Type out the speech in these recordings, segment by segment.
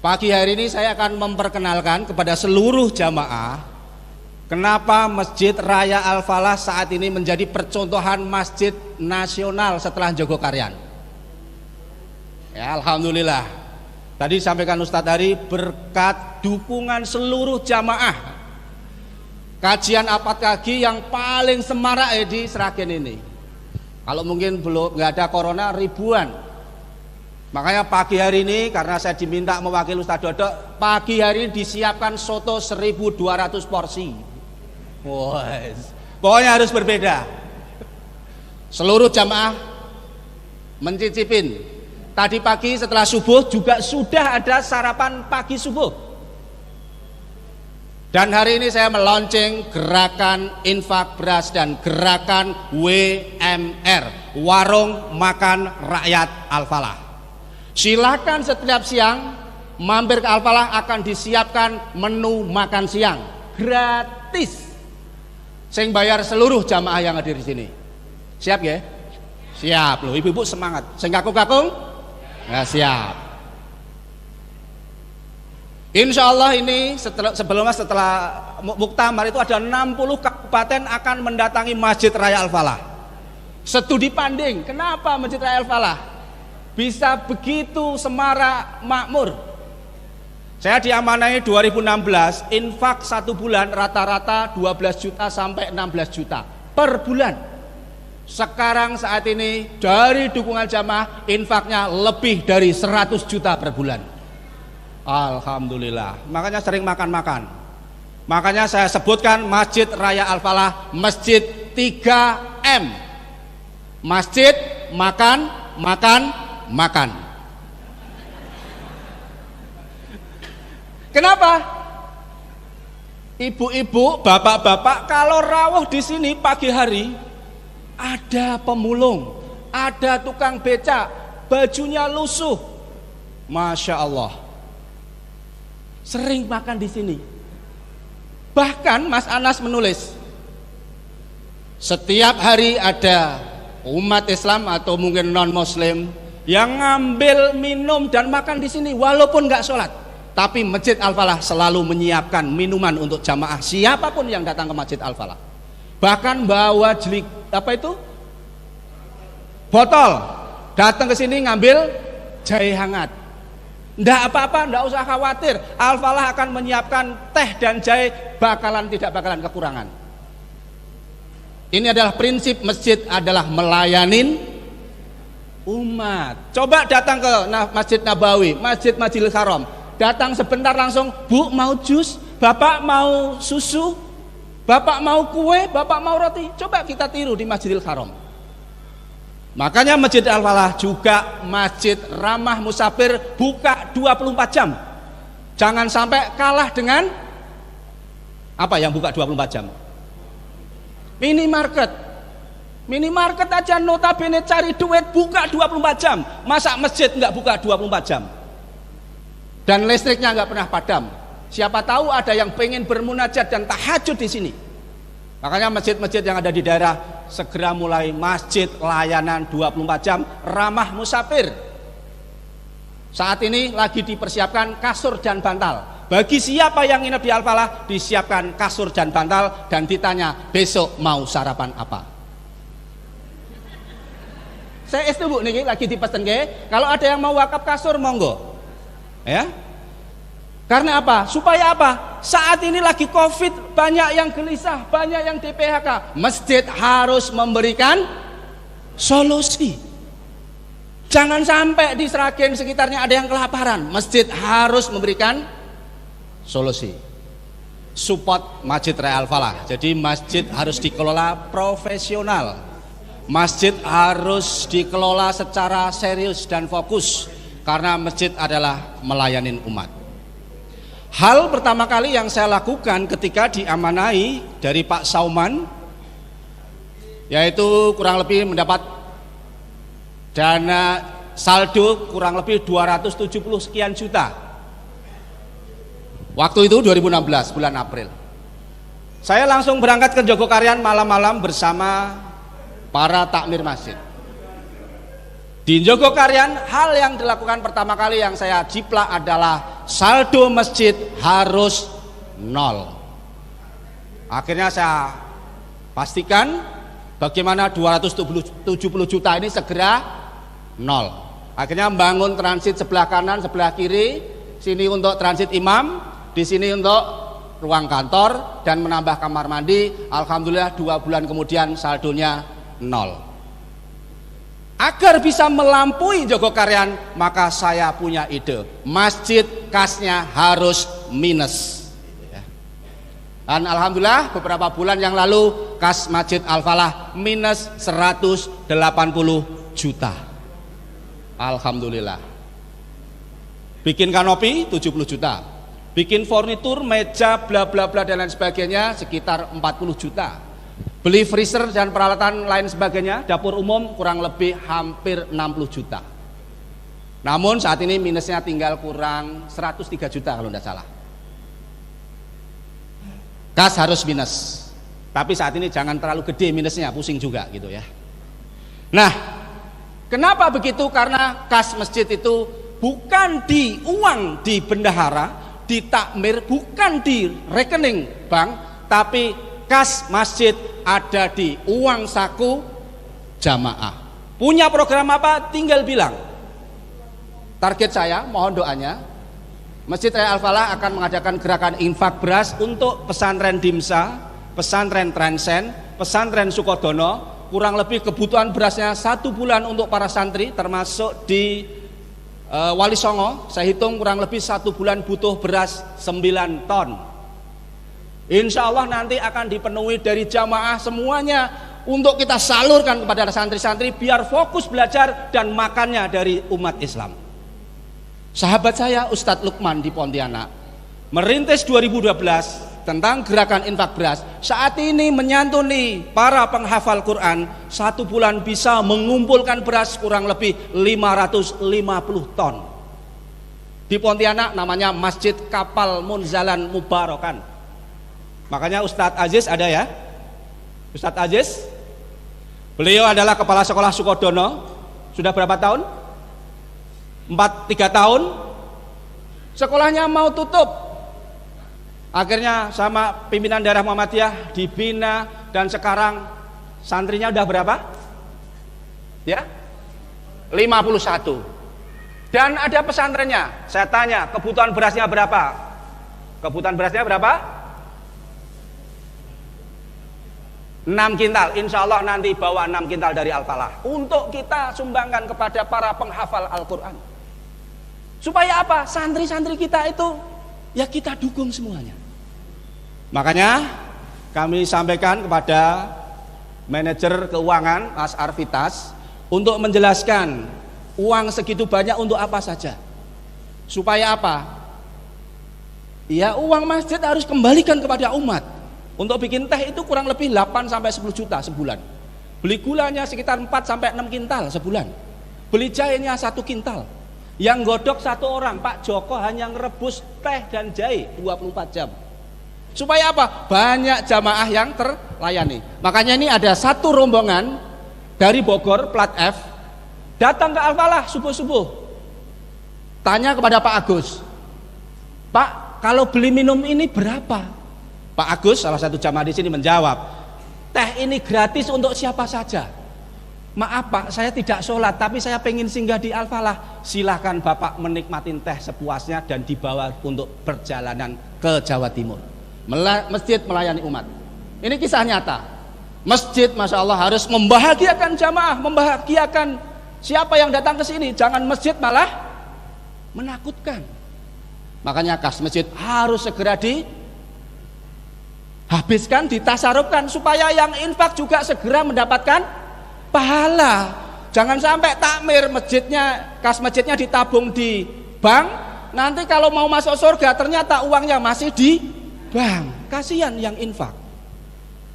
Pagi hari ini saya akan memperkenalkan kepada seluruh jamaah kenapa Masjid Raya Al-Falah saat ini menjadi percontohan masjid nasional setelah Jogokarian. Ya, alhamdulillah. Tadi disampaikan Ustadz Hari berkat dukungan seluruh jamaah. Kajian apad kaki yang paling semarak di Sragen ini. Kalau mungkin belum nggak ada corona ribuan. Makanya pagi hari ini karena saya diminta mewakili Ustadz Dodo, pagi hari ini disiapkan soto 1.200 porsi. Pokoknya harus berbeda. Seluruh jamaah mencicipin. Tadi pagi setelah subuh juga sudah ada sarapan pagi subuh. Dan hari ini saya melonceng gerakan infak beras dan gerakan WMR, Warung Makan Rakyat Al-Falah. Silakan setiap siang mampir ke Al-Falah, akan disiapkan menu makan siang gratis. Sing bayar seluruh jamaah yang hadir di sini. Siap ya? Siap loh, ibu-ibu semangat. Sing kakung-kakung? Ya, siap. Insya Allah ini setelah muktamar itu ada 60 kabupaten akan mendatangi Masjid Raya Al-Falah. Studi banding, kenapa Masjid Raya Al-Falah bisa begitu semarak makmur? Saya diamanai 2016, infak 1 bulan rata-rata 12 juta sampai 16 juta per bulan. Sekarang saat ini dari dukungan jamaah infaknya lebih dari 100 juta per bulan. Alhamdulillah. Makanya sering makan-makan. Makanya saya sebutkan Masjid Raya Al-Falah Masjid 3M. Masjid makan, makan, makan. Kenapa? Ibu-ibu, bapak-bapak kalau rawuh di sini pagi hari ada pemulung, ada tukang becak, bajunya lusuh. Masya Allah. Sering makan di sini. Bahkan Mas Anas menulis, setiap hari ada umat Islam atau mungkin non Muslim yang ngambil minum dan makan di sini walaupun nggak sholat, tapi Masjid Al-Falah selalu menyiapkan minuman untuk jamaah siapapun yang datang ke Masjid Al-Falah. Bahkan bawa jelik botol, datang ke sini ngambil jahe hangat. Nggak apa-apa, nggak usah khawatir. Al-Falah akan menyiapkan teh dan jahe, tidak bakalan kekurangan. Ini adalah prinsip masjid, adalah melayanin umat. Coba datang ke Masjid Nabawi, Masjid Masjidil Haram. Datang sebentar langsung, Bu mau jus, Bapak mau susu, Bapak mau kue, Bapak mau roti. Coba kita tiru di Masjidil Haram. Makanya Masjid Al-Falah juga masjid ramah musafir, buka 24 jam. Jangan sampai kalah dengan apa yang buka 24 jam? Minimarket. Minimarket aja notabene cari duit buka 24 jam. Masa masjid nggak buka 24 jam? Dan listriknya nggak pernah padam. Siapa tahu ada yang pengen bermunajat dan tahajud di sini. Makanya masjid-masjid yang ada di daerah segera mulai masjid layanan 24 jam ramah musafir. Saat ini lagi dipersiapkan kasur dan bantal. Bagi siapa yang nginep di Al-Falah disiapkan kasur dan bantal dan ditanya besok mau sarapan apa. Saya Bu nih lagi dipesen kalau ada yang mau wakaf kasur monggo. Ya. Karena apa? Supaya apa? Saat ini lagi Covid, banyak yang gelisah, banyak yang di PHK. Masjid harus memberikan solusi. Jangan sampai di Sragen sekitarnya ada yang kelaparan. Masjid harus memberikan solusi. Support Masjid Raya Al-Falah. Jadi masjid harus dikelola profesional. Masjid harus dikelola secara serius dan fokus. Karena masjid adalah melayanin umat. Hal pertama kali yang saya lakukan ketika diamanai dari Pak Sauman, yaitu kurang lebih mendapat dana saldo kurang lebih 270 sekian juta. Waktu itu 2016 bulan April. Saya langsung berangkat ke Jogokarian malam-malam bersama para takmir masjid. Di Jogokarian hal yang dilakukan pertama kali yang saya jiplak adalah saldo masjid harus nol. Akhirnya saya pastikan bagaimana 270 juta ini segera nol. Akhirnya membangun transit sebelah kanan, sebelah kiri, sini untuk transit imam, di sini untuk ruang kantor dan menambah kamar mandi. Alhamdulillah 2 bulan kemudian saldonya nol. Agar bisa melampaui Jogokarian, maka saya punya ide, masjid kasnya harus minus. Dan alhamdulillah beberapa bulan yang lalu kas Masjid Al-Falah minus 180 juta. Alhamdulillah. Bikin kanopi 70 juta. Bikin furnitur, meja, bla bla bla dan lain sebagainya sekitar 40 juta. Beli freezer dan peralatan lain sebagainya, dapur umum kurang lebih hampir 60 juta. Namun saat ini minusnya tinggal kurang 103 juta kalau tidak salah. Kas harus minus. Tapi saat ini jangan terlalu gede minusnya, pusing juga gitu ya. Nah, kenapa begitu? Karena kas masjid itu bukan di uang di bendahara, di takmir, bukan di rekening bank, tapi kas masjid ada di uang saku jamaah. Punya program apa? Tinggal bilang. Target saya, mohon doanya, Masjid Raya Al-Falah akan mengadakan gerakan infak beras untuk pesantren Dimsa, pesantren Trensen, pesantren Sukodono. Kurang lebih kebutuhan berasnya 1 bulan untuk para santri, termasuk di Wali Songo. Saya hitung kurang lebih 1 bulan butuh beras 9 ton. Insya Allah nanti akan dipenuhi dari jamaah semuanya untuk kita salurkan kepada santri-santri biar fokus belajar dan makannya dari umat Islam. Sahabat saya Ustadz Lukman di Pontianak merintis 2012 tentang gerakan infak beras. Saat ini menyantuni para penghafal Quran, 1 bulan bisa mengumpulkan beras kurang lebih 550 ton. Di Pontianak namanya Masjid Kapal Munzalan Mubarokan. Makanya Ustadz Aziz ada ya, Ustadz Aziz. Beliau adalah kepala sekolah Sukodono. Sudah berapa tahun? 3 tahun. Sekolahnya mau tutup. Akhirnya sama pimpinan daerah Muhammadiyah dibina dan sekarang santrinya udah berapa? Ya? 51. Dan ada pesantrennya. Saya tanya, kebutuhan berasnya berapa? Kebutuhan berasnya berapa? 6 kintal. Insya Allah nanti bawa 6 kintal dari Al-Falah untuk kita sumbangkan kepada para penghafal Al-Quran. Supaya apa? Santri-santri kita itu ya kita dukung semuanya. Makanya kami sampaikan kepada manajer keuangan Mas Arvitas untuk menjelaskan uang segitu banyak untuk apa saja. Supaya apa? Ya uang masjid harus kembalikan kepada umat. Untuk bikin teh itu kurang lebih 8 sampai 10 juta sebulan. Beli gulanya sekitar 4 sampai 6 kintal sebulan. Beli jahenya 1 kintal. Yang godok 1 orang, Pak Joko hanya ngerebus teh dan jahe 24 jam. Supaya apa? Banyak jamaah yang terlayani. Makanya ini ada 1 rombongan dari Bogor plat F datang ke Al-Falah subuh-subuh. Tanya kepada Pak Agus, Pak, kalau beli minum ini berapa? Pak Agus, salah satu jamaah di sini menjawab, teh ini gratis untuk siapa saja. Maaf Pak, saya tidak sholat, tapi saya pengen singgah di Al-Falah. Silahkan Bapak menikmatin teh sepuasnya dan dibawa untuk perjalanan ke Jawa Timur. Masjid melayani umat. Ini kisah nyata. Masjid, masya Allah, harus membahagiakan jamaah, membahagiakan siapa yang datang ke sini. Jangan masjid malah menakutkan. Makanya kas masjid harus segera dihabiskan, ditasarufkan supaya yang infak juga segera mendapatkan pahala. Jangan sampai takmir masjidnya, kas masjidnya ditabung di bank, nanti kalau mau masuk surga ternyata uangnya masih di bank. Kasihan yang infak.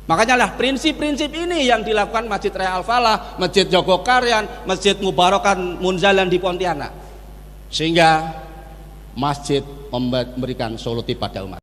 Makanya lah prinsip-prinsip ini yang dilakukan Masjid Raya Al-Falah, Masjid Jogokarian, Masjid Mubarokan Munzalan di Pontianak, sehingga masjid memberikan solusi pada umat.